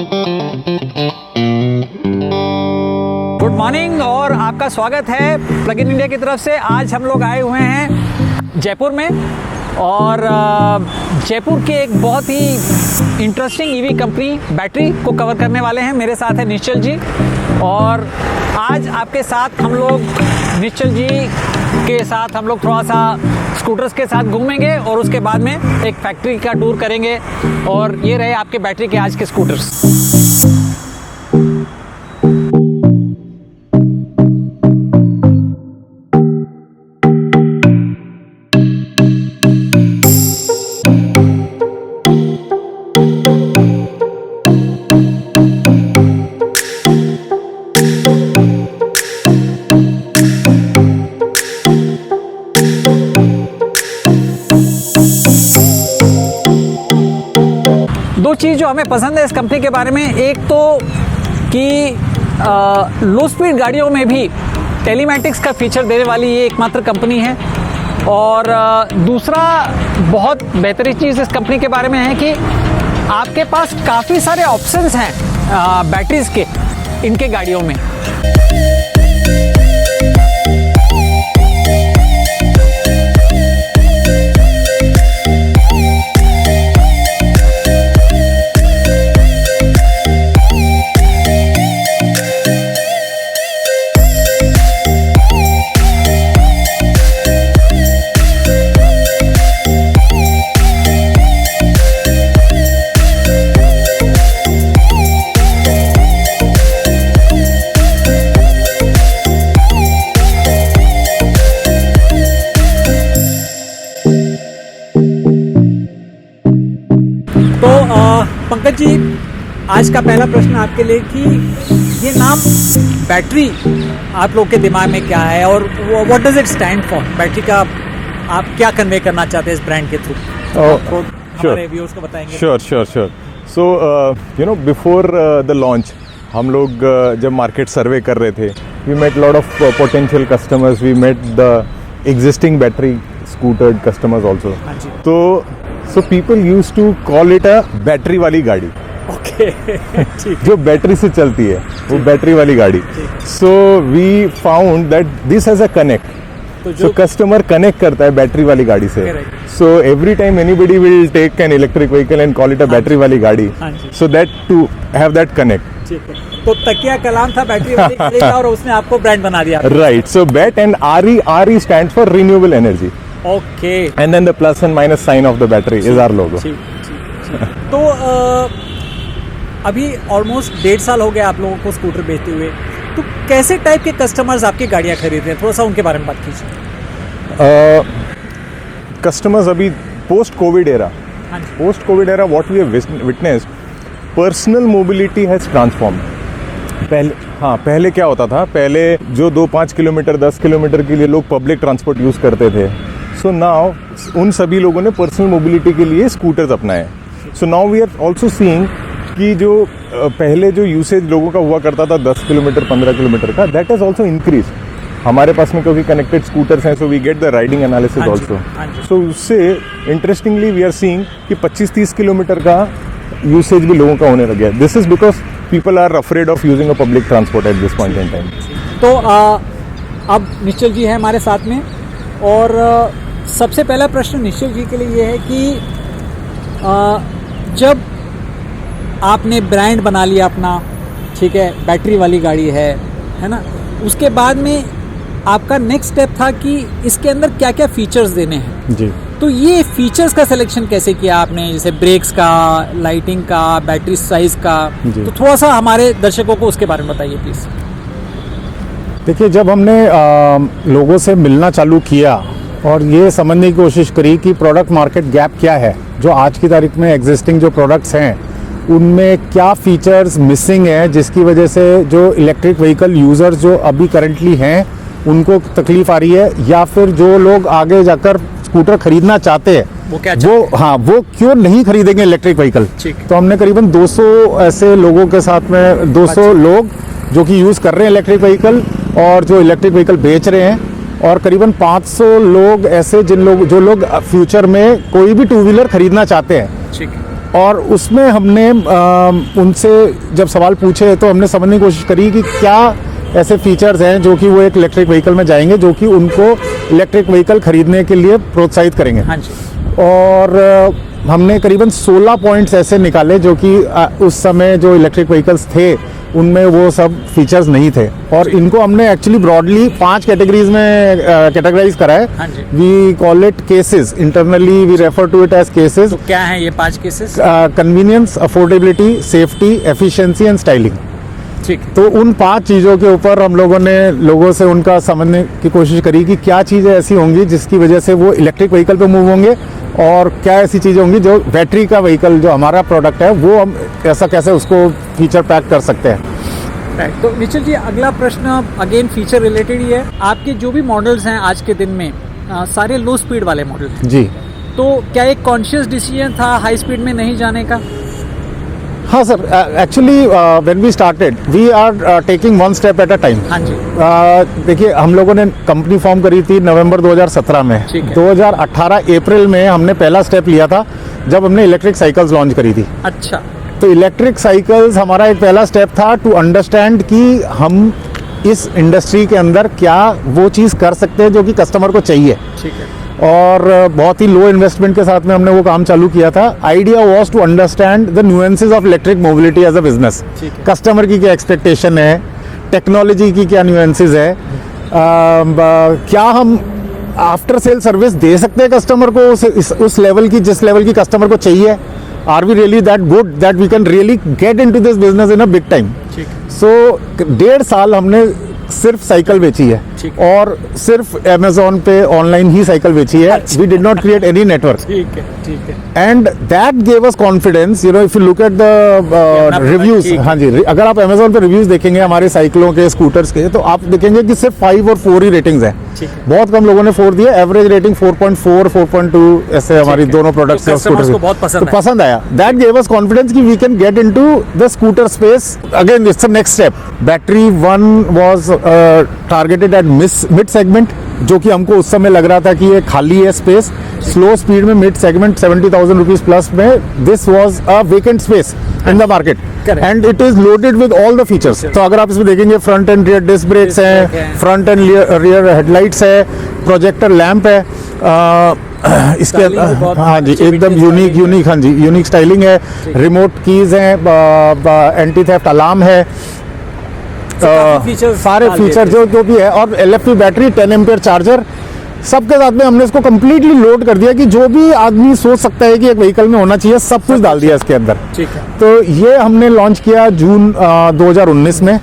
Good morning और आपका स्वागत है प्लग इन इंडिया की तरफ से। आज हम लोग आए हुए हैं जयपुर में और जयपुर के एक बहुत ही इंटरेस्टिंग ईवी कंपनी बैटरी को कवर करने वाले हैं। मेरे साथ है निश्चल जी और आज आपके साथ हम लोग निश्चल जी के साथ हम लोग थोड़ा सा स्कूटर्स के साथ घूमेंगे और उसके बाद में एक फैक्ट्री का टूर करेंगे। और ये रहे आपके बैटरी के आज के स्कूटर्स। दो चीज़ जो हमें पसंद है इस कंपनी के बारे में, एक तो कि लो स्पीड गाड़ियों में भी टेलीमैटिक्स का फीचर देने वाली ये एकमात्र कंपनी है। और दूसरा बहुत बेहतरीन चीज़ इस कंपनी के बारे में है कि आपके पास काफ़ी सारे ऑप्शंस हैं बैटरीज़ के इनके गाड़ियों में। पंकज जी, आज का पहला प्रश्न आपके लिए कि ये नाम बैटरी आप लोग के दिमाग में क्या है और what does it stand for? Battery का आप क्या कन्वे करना चाहते हैं इस ब्रांड के थ्रू? हमारे व्यूअर्स को बताएंगे। Sure. So you know before the launch हम लोग जब मार्केट सर्वे कर रहे थे, we met lot of potential customers, we met the existing battery scooter customers also. So people used to call it a battery वाली गाड़ी। जो battery से चलती है वो बैटरी वाली गाड़ी। So we found that this has a connect। So customer connect करता है बैटरी वाली गाड़ी से। So every time anybody will take an electric vehicle and call it a battery वाली गाड़ी। So that to have that connect। तो तकिया कलाम था बैटरी वाली गाड़ी का और उसने आपको ब्रांड बना दिया। Right। So BET and RE stands for renewable energy। Okay। And then the plus and minus sign of the battery is our logo। तो अभी ऑलमोस्ट 1.5 साल हो गया आप लोगों को स्कूटर बेचते हुए, तो कैसे टाइप के कस्टमर्स आपकी गाड़ियाँ खरीद रहे हैं? थोड़ा सा उनके बारे में बात कीजिए। कस्टमर्स अभी post covid era what we have witnessed, personal mobility has transformed. पहले क्या होता था, पहले जो 2-5 किलोमीटर 10 किलोमीटर के लिए लोग पब्लिक ट्रांसपोर्ट यूज़ करते थे। सो नाउ उन सभी लोगों ने पर्सनल मोबिलिटी के लिए स्कूटर्स अपनाए। So now we are also seeing कि जो पहले जो यूसेज लोगों का हुआ करता था 10 किलोमीटर 15 किलोमीटर का, दैट हैज़ ऑल्सो इंक्रीज हमारे पास में, क्योंकि कनेक्टेड स्कूटर्स हैं। So we get the riding analysis also. So उससे इंटरेस्टिंगली वी आर सीइंग कि 25-30 किलोमीटर का यूसेज भी लोगों का होने लग गया। This is because people are afraid of using a public transport at this point in time। तो अब निश्चल जी है हमारे साथ में और सबसे पहला प्रश्न निश्चल जी के लिए ये है कि जब आपने ब्रांड बना लिया अपना, ठीक है, बैटरी वाली गाड़ी है ना, उसके बाद में आपका नेक्स्ट स्टेप था कि इसके अंदर क्या क्या फीचर्स देने हैं जी। तो ये फीचर्स का सिलेक्शन कैसे किया आपने, जैसे ब्रेक्स का, लाइटिंग का, बैटरी साइज का? तो थोड़ा सा हमारे दर्शकों को उसके बारे में बताइए प्लीज। देखिए, जब हमने लोगों से मिलना चालू किया और ये समझने की कोशिश करी कि प्रोडक्ट मार्केट गैप क्या है, जो आज की तारीख में एग्जिस्टिंग जो प्रोडक्ट्स हैं उनमें क्या फीचर्स मिसिंग है, जिसकी वजह से जो इलेक्ट्रिक व्हीकल यूज़र्स जो अभी करंटली हैं उनको तकलीफ आ रही है, या फिर जो लोग आगे जाकर स्कूटर खरीदना चाहते हैं वो क्यों नहीं खरीदेंगे इलेक्ट्रिक व्हीकल। तो हमने करीबन 200 ऐसे लोगों के साथ में 200 लोग जो कि यूज़ कर रहे हैं इलेक्ट्रिक व्हीकल और जो इलेक्ट्रिक व्हीकल बेच रहे हैं, और करीबन 500 लोग ऐसे जो लोग फ्यूचर में कोई भी टू व्हीलर खरीदना चाहते हैं। और उसमें हमने उनसे जब सवाल पूछे तो हमने समझने की कोशिश करी कि क्या ऐसे फीचर्स हैं जो कि वो एक इलेक्ट्रिक व्हीकल में जाएंगे जो कि उनको इलेक्ट्रिक व्हीकल खरीदने के लिए प्रोत्साहित करेंगे। हाँ जी। और हमने करीबन 16 पॉइंट्स ऐसे निकाले जो कि उस समय जो इलेक्ट्रिक व्हीकल्स थे उनमें वो सब फीचर्स नहीं थे, और इनको हमने एक्चुअली ब्रॉडली 5 कैटेगरीज में कैटेगराइज करा है। हाँ जी। We call it cases, internally we refer to it as cases. तो क्या है ये 5 cases? Convenience, affordability, safety, efficiency and styling. ठीक है। तो उन 5 चीज़ों के ऊपर हम लोगों ने लोगों से उनका समझने की कोशिश करी कि क्या चीज़ें ऐसी होंगी जिसकी वजह से वो इलेक्ट्रिक व्हीकल पे मूव होंगे, और क्या ऐसी चीज़ें होंगी जो बैटरी का व्हीकल जो हमारा प्रोडक्ट है वो हम ऐसा कैसे उसको फीचर पैक कर सकते हैं। राइट। तो निश्चल जी, अगला प्रश्न अगेन फीचर रिलेटेड ही है। आपके जो भी मॉडल्स हैं आज के दिन में सारे लो स्पीड वाले मॉडल हैं। जी तो क्या एक कॉन्शियस डिसीजन था हाई स्पीड में नहीं जाने का? हाँ sir, actually when we started we are taking one step at a time. हाँ जी। देखिए, हम लोगों ने कंपनी फॉर्म करी थी नवंबर 2017 में। ठीक है। 2018 अप्रैल में हमने पहला स्टेप लिया था जब हमने इलेक्ट्रिक साइकिल्स लॉन्च करी थी। अच्छा। तो इलेक्ट्रिक साइकिल्स हमारा एक पहला स्टेप था टू अंडरस्टैंड कि हम इस इंडस्ट्री के अंदर क्या वो चीज़ कर सकते हैं जो कि कस्टमर को चाहिए। ठीक है। और बहुत ही लो इन्वेस्टमेंट के साथ में हमने वो काम चालू किया था। Idea was to understand the nuances of electric mobility as a business. ठीक है। कस्टमर की क्या एक्सपेक्टेशन है, टेक्नोलॉजी की क्या न्यूएंसेस है, क्या हम आफ्टर सेल सर्विस दे सकते हैं कस्टमर को उस लेवल की जिस लेवल की कस्टमर को चाहिए। Are we really that good that we can really get into this business in a big time. ठीक है। सो 1.5 साल हमने सिर्फ साइकिल बेची है, ठीक। और सिर्फ अमेजोन पे ऑनलाइन ही साइकिल बेची है। We did not create any network. ठीक है। ठीक है। And that gave us confidence, you know, if you look at the reviews. ठीक है। हाँ जी, अगर आप अमेजोन पे रिव्यूज देखेंगे हमारे साइकिलों के, स्कूटर्स के, तो आप देखेंगे कि सिर्फ 5 और 4 ही रेटिंग्स हैं। ठीक है। बहुत कम लोगों ने 4 दिया। एवरेज रेटिंग 4.4, 4.2 ऐसे हमारी है। दोनों प्रोडक्ट्स तो और customers स्कूटर को बहुत पसंद आया। पसंद आया। दैट गेव अस कॉन्फिडेंस कि we can get into the scooter space. Again it's the next step. Battery 1 was targeted at mid segment, जो कि हमको उस समय लग रहा था कि ये खाली है स्पेस। स्लो स्पीड में मिड सेगमेंट 70,000 रुपीज प्लस में this was a vacant space in the market, Correct. And it is loaded with all the features. तो अगर आप इसमें देखेंगे, front and rear disc brakes brake हैं, है। फ्रंट एंड रियर हेडलाइट्स है, projector lamp है, इसके Styling भी बहुत हाँ जी अच्छी एकदम vintage यूनिक styling है। हाँ जी यूनिक स्टाइलिंग है। रिमोट कीज हैं, एंटी थेफ्ट अलार्म है, काफी features सारे डाल फीचर दिए थे। जो भी है, और LFP बैटरी, 10 एम्पियर चार्जर, सबके साथ में हमने इसको कम्प्लीटली लोड कर दिया कि जो भी आदमी सोच सकता है कि एक व्हीकल में होना चाहिए सब कुछ डाल दिया इसके अंदर। ठीक है। तो ये हमने लॉन्च किया जून 2019 में,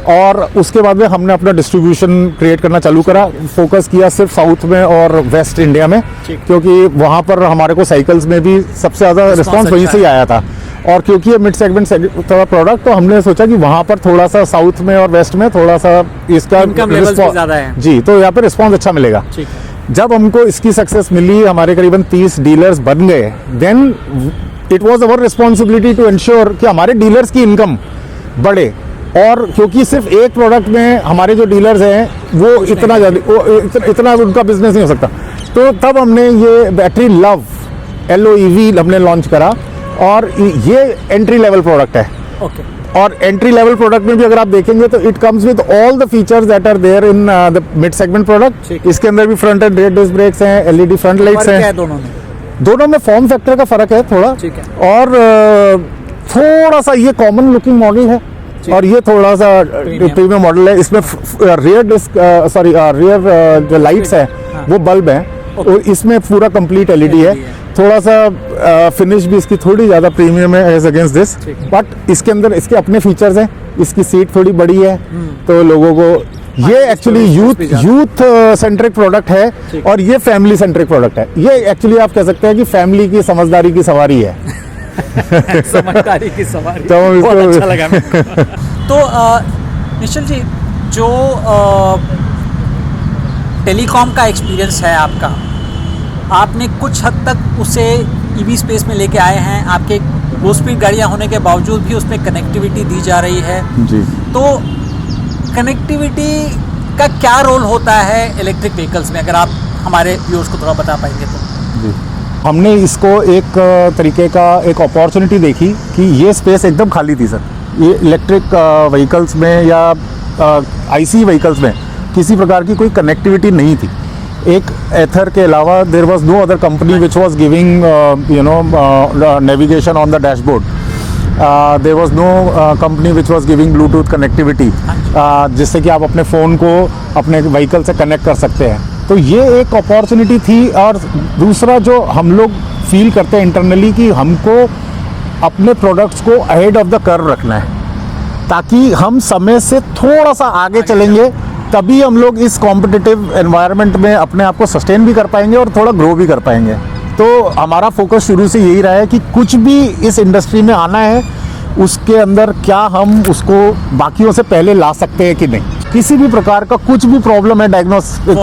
और उसके बाद में हमने अपना डिस्ट्रीब्यूशन क्रिएट करना चालू करा। फोकस किया सिर्फ साउथ में और वेस्ट इंडिया में, ठीक। क्योंकि वहाँ पर हमारे को साइकिल्स में भी सबसे ज़्यादा रिस्पॉन्स वहीं अच्छा से ही है। आया था। और क्योंकि ये मिड सेगमेंट थोड़ा प्रोडक्ट, तो हमने सोचा कि वहाँ पर थोड़ा सा साउथ में और वेस्ट में थोड़ा सा इसका Income levels भी response- ज़्यादा है। जी, तो यहाँ पे रिस्पॉन्स अच्छा मिलेगा। ठीक है। जब हमको इसकी सक्सेस मिली, हमारे करीबन 30 डीलर्स बन गए, then it was our responsibility to ensure कि हमारे डीलर्स की इनकम बढ़े। और क्योंकि सिर्फ एक प्रोडक्ट में हमारे जो डीलर्स हैं वो इतना इतना उनका बिजनेस नहीं हो सकता, तो तब हमने ये बैटरी लव LOEV हमने लॉन्च करा, और ये एंट्री लेवल प्रोडक्ट है। ओके। और एंट्री लेवल प्रोडक्ट में भी अगर आप देखेंगे तो it comes with all the features that are there in the mid segment product. ठीक। इसके अंदर भी front and rear disc brakes हैं, LED फ्रंट लाइट्स फर्क क्या है हैं। दोनों में? दोनों में फॉर्म फैक्टर का फर्क है थोड़ा। ठीक है। और थोड़ा सा ये कॉमन लुकिंग मॉडल है, और ये थोड़ा सा प्रीमियम मॉडल है। इसमें रियर डिस्क रियर जो लाइट्स है हाँ। वो बल्ब है, और इसमें पूरा कंप्लीट LED है। थोड़ा सा फिनिश भी इसकी थोड़ी ज़्यादा प्रीमियम है एज अगेंस्ट दिस, ठीक है। बट इसके अंदर इसके अपने फीचर्स हैं। इसकी सीट थोड़ी बड़ी है, तो लोगों को ये एक्चुअली यूथ सेंट्रिक प्रोडक्ट है, ठीक। और ये फैमिली सेंट्रिक प्रोडक्ट है। ये एक्चुअली आप कह सकते हैं कि फैमिली की समझदारी की सवारी है। समझदारी की सवारी। तो हम बहुत इसको- अच्छा लगा मेरे को। तो निश्चल जी, जो टेलीकॉम का एक्सपीरियंस है आपका, आपने कुछ हद तक उसे EV स्पेस में लेके आए हैं। आपके लो स्पीड गाड़ियाँ होने के बावजूद भी उसमें कनेक्टिविटी दी जा रही है। जी, तो कनेक्टिविटी का क्या रोल होता है इलेक्ट्रिक व्हीकल्स में, अगर आप हमारे व्यूअर्स को थोड़ा बता पाएंगे तो? जी। हमने इसको एक तरीके का एक अपॉर्चुनिटी देखी कि ये स्पेस एकदम खाली थी सर। ये इलेक्ट्रिक व्हीकल्स में या आईसी व्हीकल्स में किसी प्रकार की कोई कनेक्टिविटी नहीं थी। एक एथर के अलावा there was no other company which was giving navigation on the dashboard. There was no company which was giving Bluetooth connectivity, जिससे कि आप अपने फ़ोन को अपने व्हीकल से कनेक्ट कर सकते हैं। तो ये एक अपॉर्चुनिटी थी। और दूसरा जो हम लोग फील करते हैं इंटरनली कि हमको अपने प्रोडक्ट्स को अहेड ऑफ द कर्व रखना है, ताकि हम समय से थोड़ा सा आगे चलेंगे, तभी हम लोग इस कॉम्पिटिटिव एनवायरनमेंट में अपने आप को सस्टेन भी कर पाएंगे और थोड़ा ग्रो भी कर पाएंगे। तो हमारा फोकस शुरू से यही रहा है कि कुछ भी इस इंडस्ट्री में आना है, उसके अंदर क्या हम उसको बाकियों से पहले ला सकते हैं कि नहीं। किसी भी प्रकार का कुछ भी प्रॉब्लम है डायग्नोस्टिक,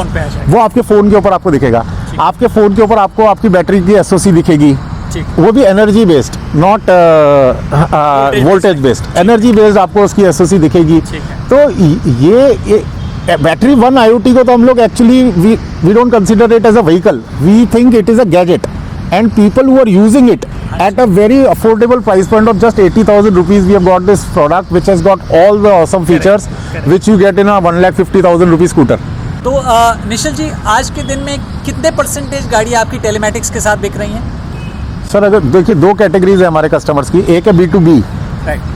वो आपके फ़ोन के ऊपर आपको दिखेगा। आपके फ़ोन के ऊपर आपको आपकी बैटरी की एसओसी दिखेगी, वो भी energy based, not voltage based, energy based आपको उसकी एसओसी दिखेगी। तो ये बैटरी वन आईओटी को तो हम लोग actually we don't consider it as a vehicle, we think it is a gadget, and people who are using it at a very affordable price point of just 80,000 rupees, we have got this product which has got all the awesome features which you get in a 1,50,000 rupee scooter. तो निश्चल जी, आज के दिन में कितने percentage गाड़ी आपकी telematics के साथ बिक रही हैं? सर अगर देखिए, दो कैटेगरीज है हमारे कस्टमर्स की। एक है B2B,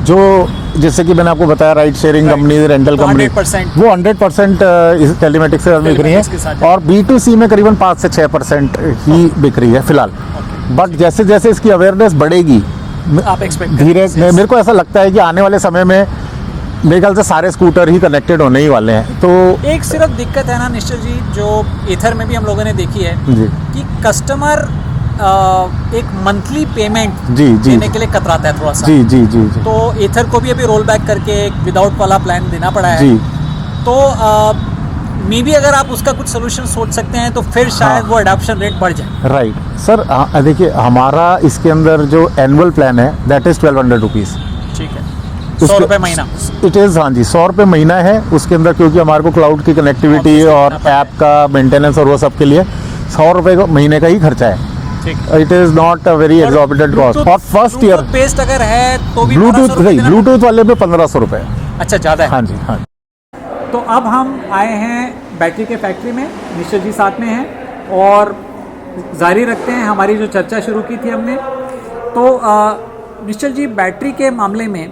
जो जैसे कि मैंने आपको बताया ride sharing company, rental company, वो 100% इस टेलीमेटिक्स से बिक रही है। और B2C में करीबन 5 से 6% ही बिक रही है फिलहाल। बट जैसे जैसे इसकी अवेयरनेस बढ़ेगी, आप एक्सपेक्ट धीरे, मेरे को ऐसा लगता है कि आने वाले समय में मेरे ख्याल से सारे स्कूटर ही कनेक्टेड होने ही वाले हैं। तो एक सिर्फ दिक्कत है ना निश्चल जी, जो एथर में भी हम लोगों ने देखी है जी, कि कस्टमर एक मंथली पेमेंट जी जी देने के लिए कतराता है थोड़ा सा। जी जी जी जी। तो एथर को भी अभी रोल बैक करके एक विदाउट वाला प्लान देना पड़ा है। जी। तो मे बी अगर आप उसका कुछ सोल्यूशन सोच सकते हैं तो फिर शायद वो अडॉप्शन रेट बढ़ जाए। राइट सर, देखिए हमारा इसके अंदर जो एनुअल प्लान है दैट इज़ 1200 रुपीज़। ठीक है, 100 रुपये महीना। इट इज़, हाँ जी, 100 रुपये महीना है। उसके अंदर क्योंकि हमारे को क्लाउड की कनेक्टिविटी और ऐप का मेंटेनेंस और वो सब के लिए 100 रुपये का महीने का ही खर्चा है। It is not a very exorbitant cost. और फर्स्ट ईयर बेस्ड अगर है तो भी ब्लूटूथ वाले पे 1500 रुपये। अच्छा, ज़्यादा है। हाँ जी, हाँ। तो अब हम आए हैं बैटरी के फैक्ट्री में, निश्चल जी साथ में हैं और जारी रखते हैं हमारी जो चर्चा शुरू की थी हमने। तो निश्चल जी, बैटरी के मामले में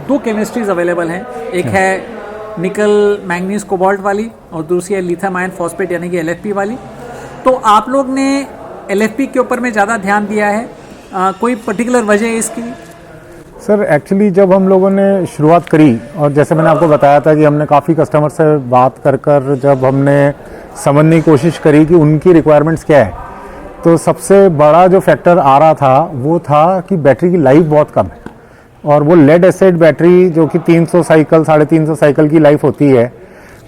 दो केमिस्ट्रीज अवेलेबल हैं। एक है निकल मैंगनीज कोबाल्ट वाली और दूसरी है लिथियम आयन फॉस्फेट यानी कि LFP वाली। तो आप लोग ने LFP के ऊपर में ज़्यादा ध्यान दिया है, कोई पर्टिकुलर वजह है इसकी? सर एक्चुअली जब हम लोगों ने शुरुआत करी, और जैसे मैंने आपको बताया था कि हमने काफ़ी कस्टमर से बात कर जब हमने समझने की कोशिश करी कि उनकी रिक्वायरमेंट्स क्या है, तो सबसे बड़ा जो फैक्टर आ रहा था वो था कि बैटरी की लाइफ बहुत कम है। और वो लेड एसिड बैटरी जो कि 300 साइकिल 350 साइकिल की लाइफ होती है,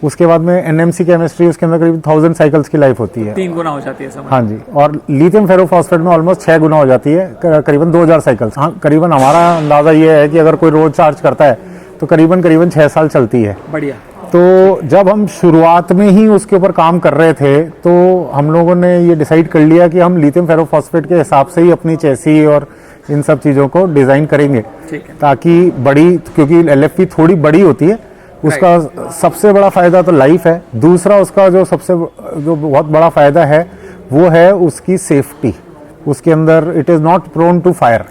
उसके बाद में NMC केमिस्ट्री, उसके अंदर करीब 1000 साइकिल्स की लाइफ होती है, 3 गुना हो जाती है समझ। हाँ जी। और लिथियम फेरोफॉस्फेट में ऑलमोस्ट 6 गुना हो जाती है, करीबन 2000 साइकिल्स। हाँ, करीबन हमारा अंदाज़ा ये है कि अगर कोई रोज चार्ज करता है तो करीबन 6 साल चलती है। बढ़िया। तो जब हम शुरुआत में ही उसके ऊपर काम कर रहे थे तो हम लोगों ने ये डिसाइड कर लिया कि हम लिथियम फेरोफॉस्फेट के हिसाब से ही अपनी चेसी और इन सब चीज़ों को डिज़ाइन करेंगे, ताकि बड़ी, क्योंकि LFP थोड़ी बड़ी होती है, उसका सबसे बड़ा फ़ायदा तो लाइफ है। दूसरा उसका जो बहुत बड़ा फ़ायदा है वो है उसकी सेफ्टी। उसके अंदर it is not prone to fire.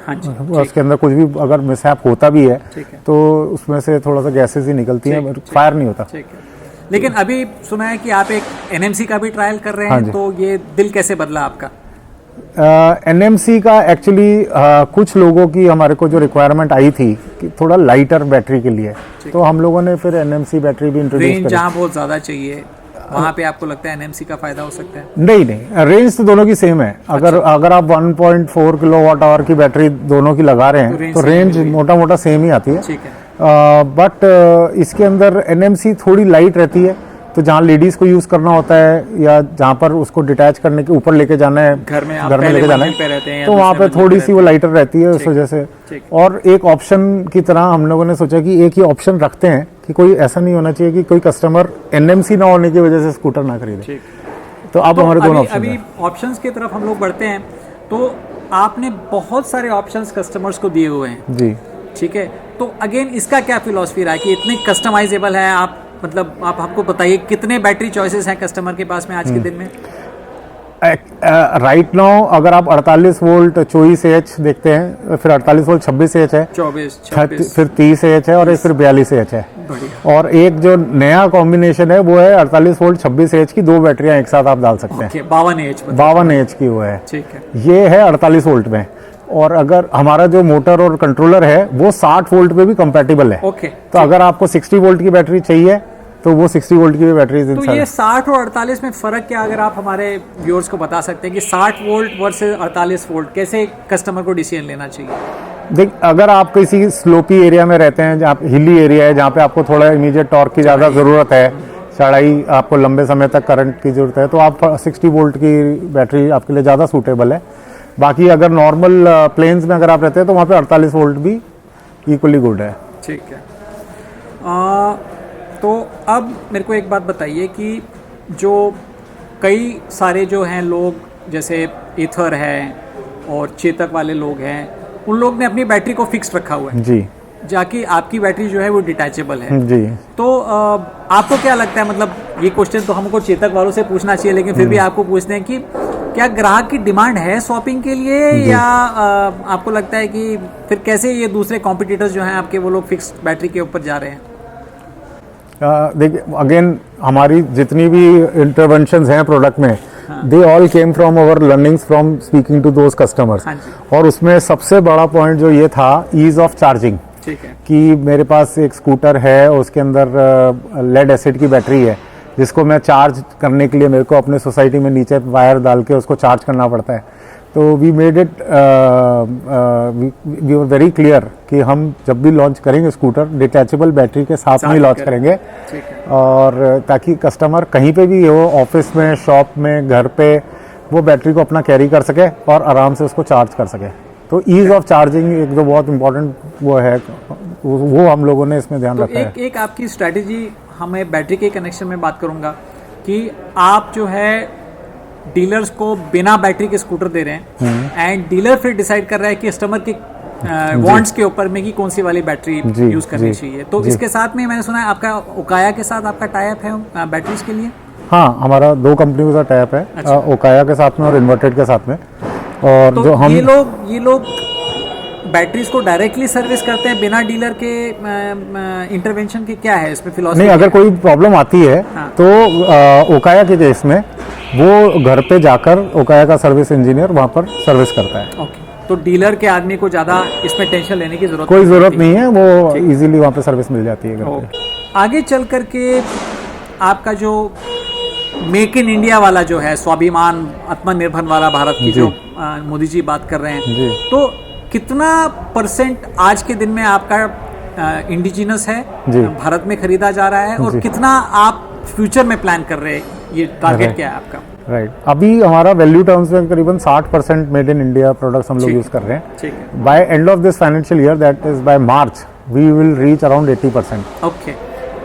उसके अंदर कुछ भी अगर मिसहैप होता भी है तो उसमें से थोड़ा सा गैसेस ही निकलती हैं, फायर नहीं होता। लेकिन अभी सुना है कि आप एक NMC का भी ट्रायल कर रहे हैं, तो ये दिल कैसे बदला आपका? NMC का एक्चुअली कुछ लोगों की हमारे को जो रिक्वायरमेंट आई थी कि थोड़ा लाइटर बैटरी के लिए, तो हम लोगों ने फिर NMC बैटरी भी इंट्रोड्यूस करी। जहाँ बहुत ज़्यादा चाहिए वहाँ पे आपको लगता है NMC का फायदा हो सकता है? नहीं, रेंज तो दोनों की सेम है। अगर आप 1.4 किलोवाट आवर की बैटरी दोनों की लगा रहे हैं तो रेंज मोटा मोटा सेम ही आती है। ठीक है। बट इसके अंदर NMC थोड़ी लाइट रहती है, तो जहाँ लेडीज़ को यूज़ करना होता है या जहाँ पर उसको डिटैच करने के ऊपर लेके जाना है, घर में लेके जाना है, तो वहाँ पे थोड़ी सी वो लाइटर रहती है उस वजह से। और एक ऑप्शन की तरह हम लोगों ने सोचा कि एक ही ऑप्शन रखते हैं कि कोई ऐसा नहीं होना चाहिए कि कोई कस्टमर NMC ना होने की वजह से स्कूटर ना खरीदे। तो अब हमारे दोनों ऑप्शन अभी ऑप्शंस की तरफ हम लोग बढ़ते हैं, तो आपने बहुत सारे ऑप्शंस कस्टमर्स को दिए हुए हैं जी। ठीक है, तो अगेन इसका क्या फिलॉसफी रहा है कि इतने कस्टमाइजेबल है? आप मतलब आप हमको बताइए कितने बैटरी चॉइसेस हैं कस्टमर के पास में आज के दिन में? राइट नाउ अगर आप 48 वोल्ट 24AH देखते हैं, फिर 48 वोल्ट 26AH है, 24 फिर 30AH है और एक फिर 42AH है। बढ़िया। और एक जो नया कॉम्बिनेशन है वो है 48 वोल्ट 26AH की 2 बैटरियां एक साथ आप डाल सकते हैं। 52AH की वो है, ठीक है। ये है 48 वोल्ट में। और अगर हमारा जो मोटर और कंट्रोलर है वो 60 वोल्ट पे भी कंपैटिबल है। ओके, तो अगर आपको 60 वोल्ट की बैटरी चाहिए तो वो 60 वोल्ट की भी बैटरी। तो ये 60 और 48 में फ़र्क क्या, अगर आप हमारे व्यूअर्स को बता सकते हैं कि 60 वोल्ट वर्सेस 48 वोल्ट कैसे कस्टमर को डिसीजन लेना चाहिए? देख, अगर आप किसी स्लोपी एरिया में रहते हैं, जहाँ हिली एरिया है, जहाँ पे आपको थोड़ा इमीडिएट टॉर्क की ज़्यादा ज़रूरत है, चढ़ाई आपको लंबे समय तक करंट की ज़रूरत है, तो आप 60 वोल्ट की बैटरी आपके लिए ज़्यादा सूटेबल है। बाकी अगर नॉर्मल प्लेन्स में अगर आप रहते हैं तो वहाँ पे 48 वोल्ट भी इक्वली गुड है। ठीक है। तो अब मेरे को एक बात बताइए कि जो कई सारे जो हैं लोग, जैसे ईथर है और चेतक वाले लोग हैं, उन लोग ने अपनी बैटरी को फिक्स रखा हुआ है जी, जाकि आपकी बैटरी जो है वो डिटैचेबल है जी। तो आपको क्या लगता है, मतलब ये क्वेश्चन तो हमको चेतक वालों से पूछना चाहिए, लेकिन फिर भी आपको पूछते हैं कि क्या ग्राहक की डिमांड है स्वैपिंग के लिए, या आपको लगता है कि फिर कैसे ये दूसरे कॉम्पिटिटर्स जो हैं आपके, वो लोग फिक्स बैटरी के ऊपर जा रहे हैं? देखिए, अगेन हमारी जितनी भी इंटरवेंशंस हैं प्रोडक्ट में, they all came from our learnings from speaking to those customers. और उसमें सबसे बड़ा पॉइंट जो ये था, ईज ऑफ चार्जिंग। ठीक है। कि मेरे पास एक स्कूटर है, उसके अंदर लेड एसिड की बैटरी है, जिसको मैं चार्ज करने के लिए मेरे को अपने सोसाइटी में नीचे वायर डाल के उसको चार्ज करना पड़ता है। तो we made it, we were very clear कि हम जब भी लॉन्च करेंगे स्कूटर, डिटैचेबल बैटरी के साथ में लॉन्च करेंगे, और ताकि कस्टमर कहीं पे भी हो, ऑफिस में, शॉप में, घर पे, वो बैटरी को अपना कैरी कर सके और आराम से उसको चार्ज कर सके। तो ईज ऑफ चार्जिंग एक जो बहुत इंपॉर्टेंट वो है, वो हम लोगों ने इसमें ध्यान रखा है। एक आपकी स्ट्रैटेजी, हमें बैटरी के कनेक्शन में बात करूंगा कि आप जो है डीलर्स को बिना बैटरी के स्कूटर दे रहे हैं, एंड डीलर फिर डिसाइड कर रहा है कि कस्टमर के वांट्स के ऊपर में कि कौन सी वाली बैटरी यूज करनी चाहिए। तो इसके साथ में मैंने सुना है आपका ओकाया के साथ आपका टाई अप है बैटरीज के लिए? हाँ, हमारा 2 कंपनियों का टाई अप है। अच्छा। ओकाया के साथ में और इन्वर्टेड के साथ में। और तो जो हम ये लोग बैटरीज को डायरेक्टली सर्विस करते हैं बिना डीलर के इंटरवेंशन के? क्या है इसमें फिलॉसफी? नहीं, अगर कोई प्रॉब्लम आती है तो ओकाया के केस में वो घर पे जाकर ओकाया का सर्विस इंजीनियर वहाँ पर सर्विस करता है। ओके, तो डीलर के आदमी को ज़्यादा इसमें टेंशन लेने की कोई ज़रूरत नहीं है, वो इजीली वहाँ पे सर्विस मिल जाती है घर पे। आगे चल करके आपका जो मेक इन इंडिया वाला जो है, स्वाभिमान, आत्मनिर्भर वाला भारत की जो मोदी जी बात कर रहे हैं, तो कितना % आज के दिन में आपका इंडिजिनस है, भारत में खरीदा जा रहा है, और कितना आप फ्यूचर में प्लान कर रहे हैं? ये टारगेट क्या है आपका? राइट, अभी हमारा वैल्यू टर्म्स में करीबन 60% मेड इन इंडिया प्रोडक्ट्स हम लोग यूज कर रहे हैं। ठीक है। By end of this financial year, that is by March, we will reach around 80%। Okay.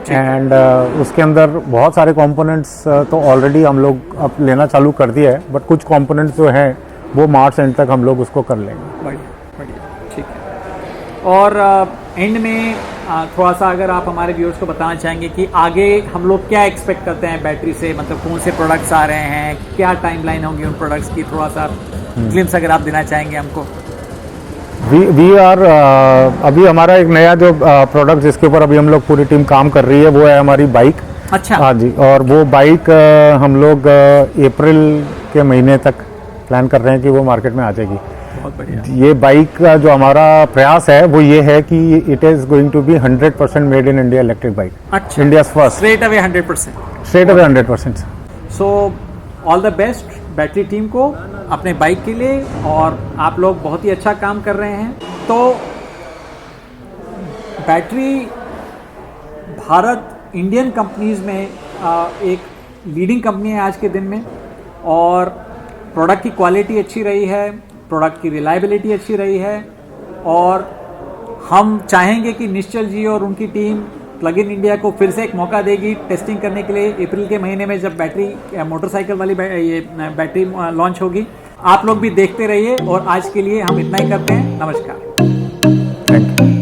And उसके अंदर बहुत सारे कंपोनेंट्स तो ऑलरेडी हम लोग अब लेना चालू कर दिया है, बट कुछ कंपोनेंट्स जो हैं वो मार्च एंड तक हम लोग उसको कर लेंगे। बढ़िया, ठीक है। और एंड में थोड़ा सा अगर आप हमारे व्यूअर्स को बताना चाहेंगे कि आगे हम लोग क्या एक्सपेक्ट करते हैं बैटरी से, मतलब कौन से प्रोडक्ट्स आ रहे हैं, क्या टाइमलाइन होगी उन प्रोडक्ट्स की, थोड़ा सा ग्लिम्स अगर आप देना चाहेंगे हमको। वी आर अभी हमारा एक नया जो प्रोडक्ट जिसके ऊपर अभी हम लोग पूरी टीम काम कर रही है, वो है हमारी बाइक। अच्छा। हाँ जी, और वो बाइक हम लोग अप्रैल के महीने तक प्लान कर रहे हैं कि वो मार्केट में आ जाएगी। बहुत बढ़िया। ये बाइक का जो हमारा प्रयास है वो ये है कि it is going to be 100% made in India electric bike. अच्छा, India first, straight away 100%। Straight away 100%। So all the best battery team को अपने बाइक के लिए, और आप लोग बहुत ही अच्छा काम कर रहे हैं। तो बैटरी भारत इंडियन कंपनीज में एक लीडिंग कंपनी है आज के दिन में, और प्रोडक्ट की क्वालिटी अच्छी रही है, प्रोडक्ट की रिलायबिलिटी अच्छी रही है, और हम चाहेंगे कि निश्चल जी और उनकी टीम प्लग इन इंडिया को फिर से एक मौका देगी टेस्टिंग करने के लिए अप्रैल के महीने में, जब बैटरी मोटरसाइकिल वाली ये बैटरी लॉन्च होगी। आप लोग भी देखते रहिए और आज के लिए हम इतना ही करते हैं। नमस्कार। Thank you.